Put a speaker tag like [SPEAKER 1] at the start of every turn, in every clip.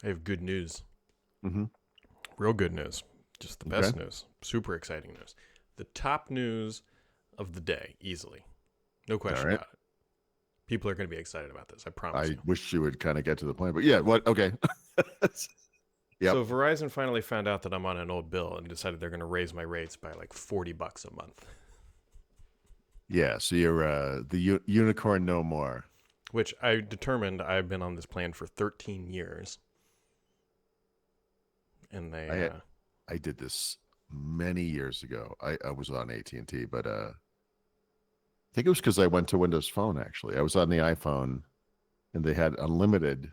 [SPEAKER 1] I have good news.
[SPEAKER 2] Hmm.
[SPEAKER 1] Real good news. Just the
[SPEAKER 2] Okay.
[SPEAKER 1] best news. Super exciting news. The top news of the day, easily. No
[SPEAKER 2] All
[SPEAKER 1] question
[SPEAKER 2] right.
[SPEAKER 1] about it. People are going to be excited about this, I promise
[SPEAKER 2] I
[SPEAKER 1] you.
[SPEAKER 2] wish you would kind of get to the point, but yeah, what? Okay. Yep.
[SPEAKER 1] So Verizon finally found out that I'm on an old bill and decided they're going to raise my rates by like $40 a month,
[SPEAKER 2] Yeah. So you're the unicorn no more.
[SPEAKER 1] which I determined I've been on this plan for 13 years. And they,
[SPEAKER 2] I I did this many years ago. I was on AT&T, but I think it was because I went to Windows Phone. Actually, I was on the iPhone, and they had unlimited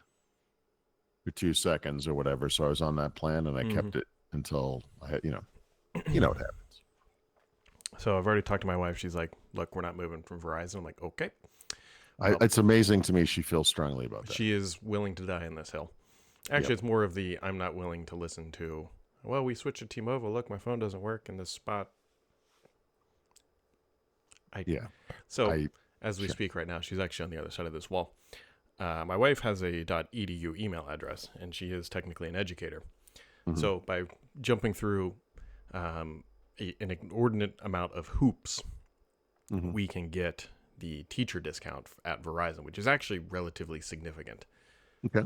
[SPEAKER 2] for 2 seconds or whatever. So I was on that plan, and I
[SPEAKER 1] mhm.
[SPEAKER 2] kept it until I had, you know what happens.
[SPEAKER 1] So I've already talked to my wife. She's like, look, we're not moving from Verizon. I'm like, okay.
[SPEAKER 2] I,
[SPEAKER 1] Well,
[SPEAKER 2] it's amazing to me she feels strongly about that.
[SPEAKER 1] she is willing to die in this hill.
[SPEAKER 2] Yep.
[SPEAKER 1] Actually, it's more of the I'm not willing to listen to. Well, we switched to T-Mobile. Look, my phone doesn't work in this spot. I
[SPEAKER 2] Yeah.
[SPEAKER 1] so
[SPEAKER 2] I
[SPEAKER 1] as we
[SPEAKER 2] sure.
[SPEAKER 1] speak right now, she's actually on the other side of this wall. My wife has a .edu email address, and she is technically an educator.
[SPEAKER 2] Mhm.
[SPEAKER 1] So by jumping through an inordinate amount of hoops,
[SPEAKER 2] Mhm.
[SPEAKER 1] we can get the teacher discount at Verizon, which is actually relatively significant.
[SPEAKER 2] Okay.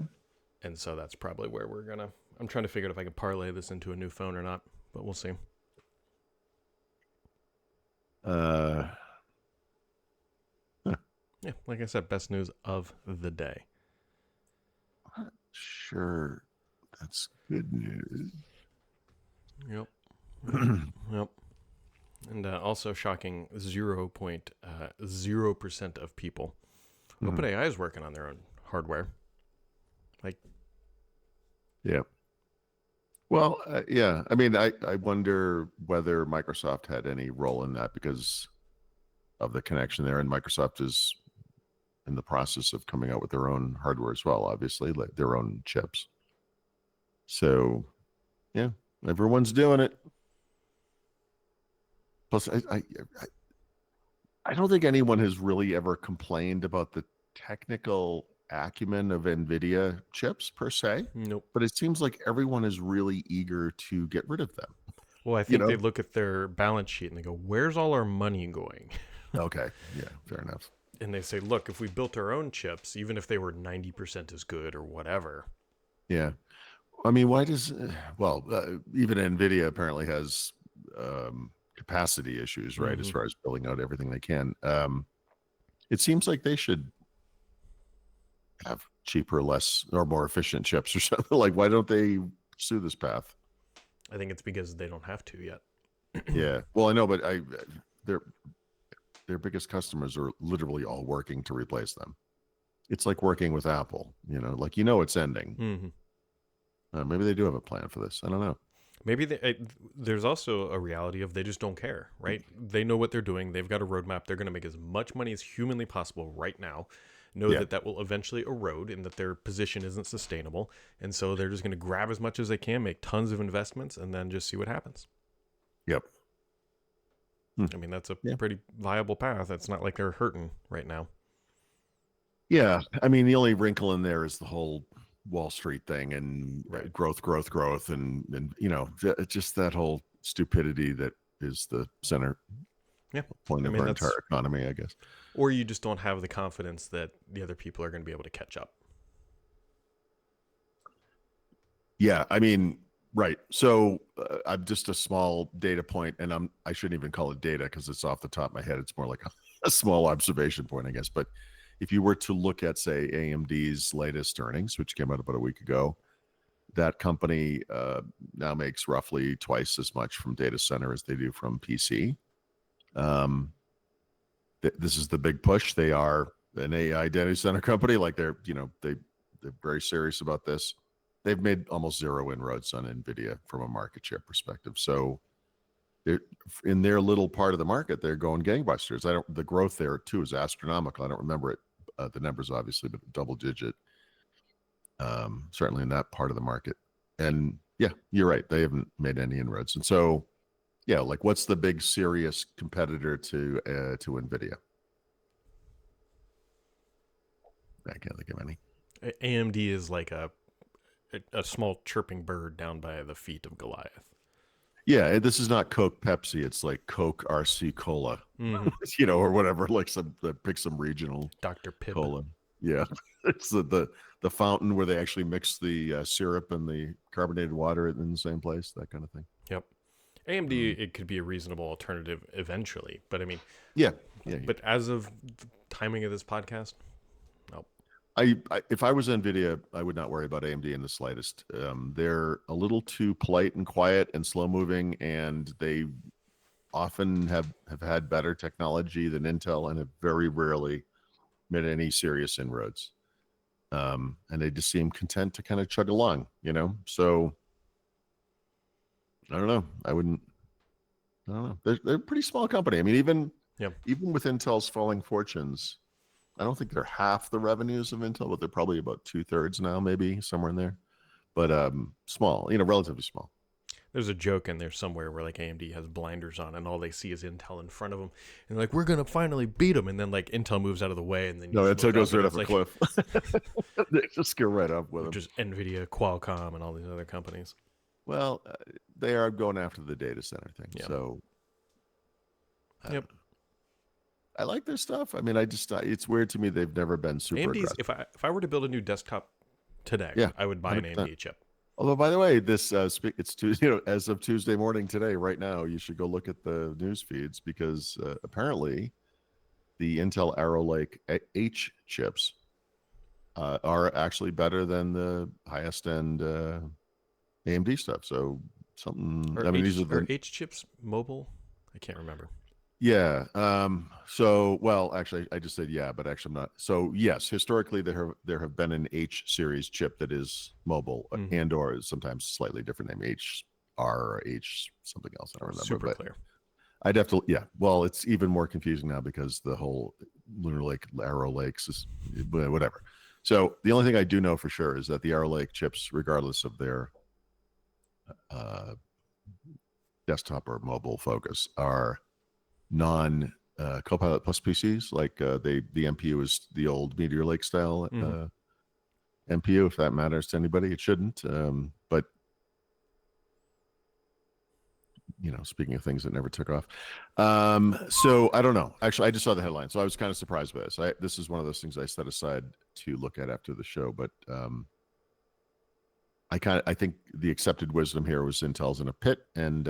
[SPEAKER 1] And so that's probably where we're gonna. I'm trying to figure out if I can parlay this into a new phone or not, but we'll see.
[SPEAKER 2] Uh, huh,
[SPEAKER 1] Yeah, like I said, best news of the day.
[SPEAKER 2] sure. That's good news.
[SPEAKER 1] Yep, yep, yep. And also shocking, 0.0% of people.
[SPEAKER 2] Mhm.
[SPEAKER 1] OpenAI is working on their own hardware. Like,
[SPEAKER 2] Yeah. Well, yeah. I mean, I wonder whether Microsoft had any role in that because of the connection there, and Microsoft is in the process of coming out with their own hardware as well, obviously, like their own chips. So yeah, everyone's doing it. Plus, I don't think anyone has really ever complained about the technical acumen of Nvidia chips per se,
[SPEAKER 1] nope.
[SPEAKER 2] but it seems like everyone is really eager to get rid of them.
[SPEAKER 1] Well, I
[SPEAKER 2] You
[SPEAKER 1] think they
[SPEAKER 2] know?
[SPEAKER 1] look at their balance sheet and they go, "Where's all our money going?"
[SPEAKER 2] Okay, yeah, fair enough.
[SPEAKER 1] And they say, "Look, if we built our own chips, even if they were 90% as good or whatever."
[SPEAKER 2] Yeah, I mean, why does even Nvidia apparently has capacity issues, right? As
[SPEAKER 1] Mm-hmm.
[SPEAKER 2] far as building out everything they can. It seems like they should have cheaper, less, or more efficient chips or something. Like, why don't they pursue this path?
[SPEAKER 1] I think it's because they don't have to yet.
[SPEAKER 2] Yeah. Well, I know, but their their biggest customers are literally all working to replace them. It's like working with Apple, like it's ending.
[SPEAKER 1] Mm-hmm.
[SPEAKER 2] Maybe they do have a plan for this. I don't know.
[SPEAKER 1] Maybe there's also a reality of they just don't care, right? They know what they're doing. They've got a roadmap. They're going to make as much money as humanly possible right now. Know
[SPEAKER 2] Yeah.
[SPEAKER 1] that that will eventually erode and that their position isn't sustainable. And so they're just going to grab as much as they can, make tons of investments, and then just see what happens.
[SPEAKER 2] Yep. Hmm.
[SPEAKER 1] I mean, that's a
[SPEAKER 2] Yeah.
[SPEAKER 1] pretty viable path. It's not like they're hurting right now.
[SPEAKER 2] Yeah. I mean, the only wrinkle in there is the whole Wall Street thing and
[SPEAKER 1] Right.
[SPEAKER 2] growth, and just that whole stupidity that is the center
[SPEAKER 1] Yeah.
[SPEAKER 2] point
[SPEAKER 1] I
[SPEAKER 2] of
[SPEAKER 1] mean,
[SPEAKER 2] our entire
[SPEAKER 1] that's,
[SPEAKER 2] economy, I guess.
[SPEAKER 1] or you just don't have the confidence that the other people are going to be able to catch up.
[SPEAKER 2] Yeah, I mean, right. So I'm just a small data point, and I shouldn't even call it data because it's off the top of my head. It's more like a small observation point, I guess. But if you were to look at, say, AMD's latest earnings, which came out about a week ago, that company now makes roughly twice as much from data center as they do from PC. Um, this is the big push. They are an AI data center company. Like they're very serious about this. They've made almost zero inroads on Nvidia from a market share perspective. So they're, in their little part of the market, they're going gangbusters. The growth there too is astronomical. I don't remember it, the numbers obviously, but double digit, certainly in that part of the market. And yeah, you're right. They haven't made any inroads. And so, yeah, like what's the big serious competitor to Nvidia? I can't think of any.
[SPEAKER 1] AMD is like a a small chirping bird down by the feet of Goliath.
[SPEAKER 2] Yeah, this is not Coke Pepsi. It's like Coke RC Cola,
[SPEAKER 1] Mm-hmm.
[SPEAKER 2] or whatever. Like pick some regional
[SPEAKER 1] Dr. Pibb.
[SPEAKER 2] cola. Yeah, it's the fountain where they actually mix the syrup and the carbonated water in the same place. That kind of thing.
[SPEAKER 1] Yep. AMD, it could be a reasonable alternative eventually, but I mean,
[SPEAKER 2] Yeah, yeah.
[SPEAKER 1] but as of the timing of this podcast, no.
[SPEAKER 2] If I was Nvidia, I would not worry about AMD in the slightest. They're a little too polite and quiet and slow moving, and they often have had better technology than Intel, and have very rarely made any serious inroads. And they just seem content to kind of chug along, So I don't know. I don't know. They're a pretty small company. I mean, even with Intel's falling fortunes, I don't think they're half the revenues of Intel, but they're probably about 2/3 now, maybe somewhere in there. But small, relatively small.
[SPEAKER 1] There's a joke in there somewhere where like AMD has blinders on and all they see is Intel in front of them, and they're like, we're gonna finally beat them, and then like Intel moves out of the way, and then
[SPEAKER 2] No, Intel goes right off a
[SPEAKER 1] like,
[SPEAKER 2] cliff. They just go right up with them.
[SPEAKER 1] Just Nvidia, Qualcomm, and all these other companies.
[SPEAKER 2] Well, they are going after the data center thing, so
[SPEAKER 1] yep.
[SPEAKER 2] I like their stuff. I mean, it's weird to me they've never been super
[SPEAKER 1] AMD's,
[SPEAKER 2] aggressive.
[SPEAKER 1] if I were to build a new desktop today, I would buy 100%. An AMD chip.
[SPEAKER 2] Although, by the way, this it's Tuesday. As of Tuesday morning today, right now, you should go look at the news feeds because apparently, the Intel Arrow Lake H chips are actually better than the highest end AMD stuff. So something. These are
[SPEAKER 1] H chips mobile. I can't remember.
[SPEAKER 2] Yeah. Well, actually, I just said yeah, but actually, I'm not. So yes, historically, there have been an H series chip that is mobile and or sometimes slightly different name, HR or H something else. I don't remember.
[SPEAKER 1] Super clear.
[SPEAKER 2] I'd have to. Yeah. Well, it's even more confusing now because the whole Lunar Lake, Arrow Lakes is whatever. So the only thing I do know for sure is that the Arrow Lake chips, regardless of their desktop or mobile focus, are non Copilot Plus PCs. Like the MPU is the old Meteor Lake style MPU. If that matters to anybody, it shouldn't. But speaking of things that never took off, so I don't know. Actually, I just saw the headline, so I was kind of surprised by this. This is one of those things I set aside to look at after the show, but I think the accepted wisdom here was Intel's in a pit, and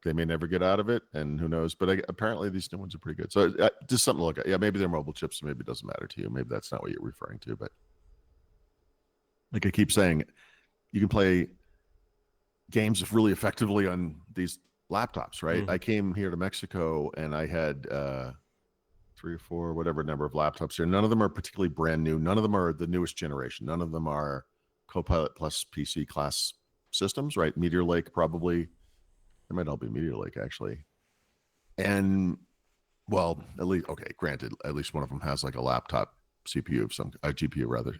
[SPEAKER 2] they may never get out of it, and who knows? But apparently these new ones are pretty good. So just something to look at. Yeah, maybe they're mobile chips, so maybe it doesn't matter to you. Maybe that's not what you're referring to. But like I keep saying, you can play games really effectively on these laptops, right? I came here to Mexico, and I had 3 or 4, whatever number of laptops here. None of them are particularly brand new. None of them are the newest generation. None of them are Copilot Plus PC class systems, right? Meteor Lake probably. They might all be Meteor Lake, actually. And, well, at least, okay, granted, at least one of them has like a laptop CPU of some, GPU rather.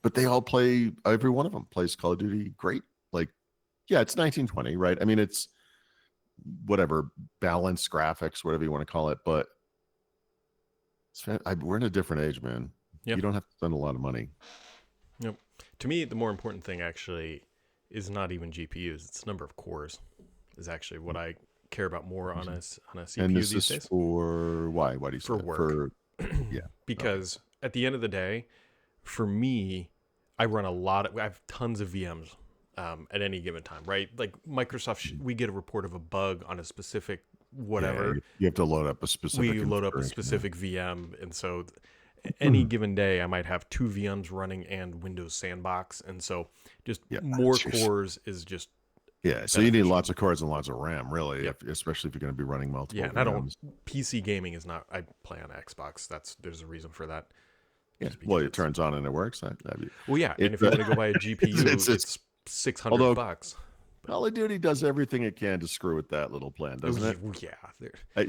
[SPEAKER 2] But they all play, every one of them plays Call of Duty great. Like, yeah, it's 1920, right? I mean, it's whatever, balanced graphics, whatever you want to call it. But we're in a different age, man. Yep. You don't have to spend a lot of money.
[SPEAKER 1] Yep. To me, the more important thing actually is not even GPUs. It's the number of cores. Is actually what I care about more on a CPU
[SPEAKER 2] and this
[SPEAKER 1] these
[SPEAKER 2] is
[SPEAKER 1] days.
[SPEAKER 2] For why? Why do you say
[SPEAKER 1] for work?
[SPEAKER 2] Yeah,
[SPEAKER 1] because at the end of the day, for me, I run I have tons of VMs at any given time, right? Like Microsoft, we get a report of a bug on a specific whatever.
[SPEAKER 2] Yeah, you have to load up a specific.
[SPEAKER 1] We load up a specific VM, and so any given day, I might have 2 VMs running and Windows Sandbox, and so just more cores is just.
[SPEAKER 2] Yeah, so you need lots of cores and lots of RAM, really, especially if you're going to be running multiple.
[SPEAKER 1] Yeah, and I don't. PC gaming is not. I play on Xbox. There's a reason for that.
[SPEAKER 2] Yeah, well, it turns on and it works.
[SPEAKER 1] Well, yeah, and if you want to go buy a GPU, it's $600.
[SPEAKER 2] Call of Duty does everything it can to screw with that little plan, doesn't it?
[SPEAKER 1] Yeah.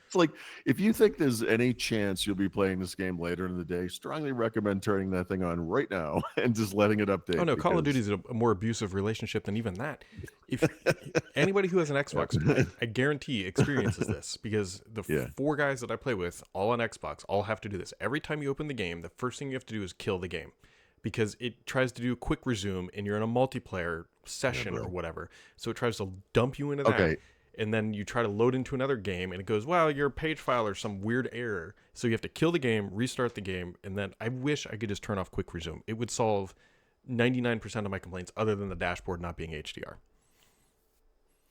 [SPEAKER 2] It's like, if you think there's any chance you'll be playing this game later in the day, strongly recommend turning that thing on right now and just letting it update.
[SPEAKER 1] Oh, no, Call of Duty is a more abusive relationship than even that. If anybody who has an Xbox, I guarantee experiences this, because the 4 guys that I play with, all on Xbox, all have to do this. Every time you open the game, the first thing you have to do is kill the game. because it tries to do a quick resume and you're in a multiplayer session
[SPEAKER 2] boy.
[SPEAKER 1] or whatever. So it tries to dump you into that.
[SPEAKER 2] Okay.
[SPEAKER 1] And then you try to load into another game and it goes, well, your page file or some weird error. So you have to kill the game, restart the game. And then I wish I could just turn off quick resume. It would solve 99% of my complaints other than the dashboard not being HDR.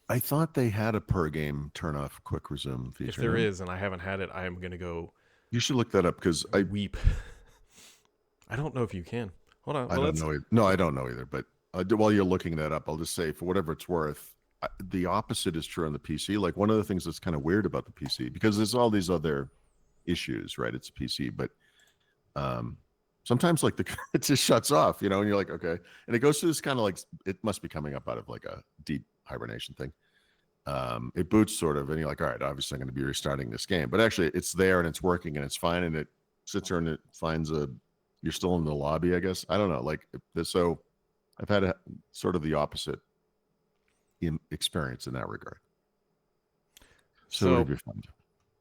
[SPEAKER 2] I thought they had a per game turn off quick resume feature.
[SPEAKER 1] If there is, and I haven't had it, I am going to go
[SPEAKER 2] You should look that up because I
[SPEAKER 1] weep. I don't know if you can. Hold on.
[SPEAKER 2] I don't know. No, I don't know either. But while you're looking that up, I'll just say for whatever it's worth, the opposite is true on the PC. Like one of the things that's kind of weird about the PC, because there's all these other issues, right? It's a PC, but sometimes like it just shuts off, and you're like, okay. And it goes through this kind of like, it must be coming up out of like a deep hibernation thing. It boots sort of, and you're like, all right, obviously I'm going to be restarting this game, but actually it's there and it's working and it's fine. And it sits there and it finds you're still in the lobby, I guess. I don't know. Like, so I've had sort of the opposite experience in that regard. So what have you found?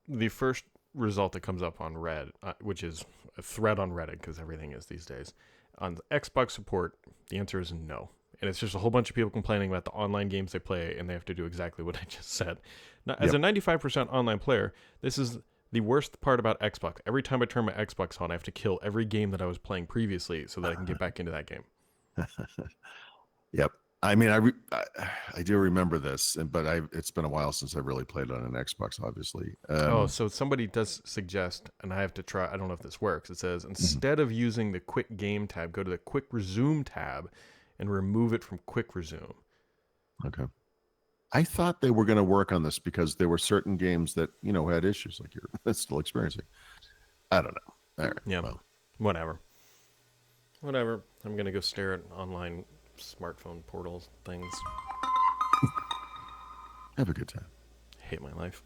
[SPEAKER 1] The first result that comes up on Red, which is a thread on Reddit, because everything is these days, on the Xbox support, the answer is no. And it's just a whole bunch of people complaining about the online games they play, and they have to do exactly what I just said. Now, as a 95% online player, this is the worst part about Xbox. Every time I turn my Xbox on, I have to kill every game that I was playing previously so that I can get back into that game.
[SPEAKER 2] Yep. I mean, I do remember this, but it's been a while since I really played on an Xbox, obviously.
[SPEAKER 1] So somebody does suggest, and I have to try, I don't know if this works. It says, instead of using the quick game tab, go to the quick resume tab and remove it from quick resume.
[SPEAKER 2] Okay. I thought they were going to work on this because there were certain games that, had issues like you're still experiencing. I don't know. All right.
[SPEAKER 1] Yeah. Well. Whatever. I'm going to go stare at online smartphone portals things.
[SPEAKER 2] Have a good time.
[SPEAKER 1] Hate my life.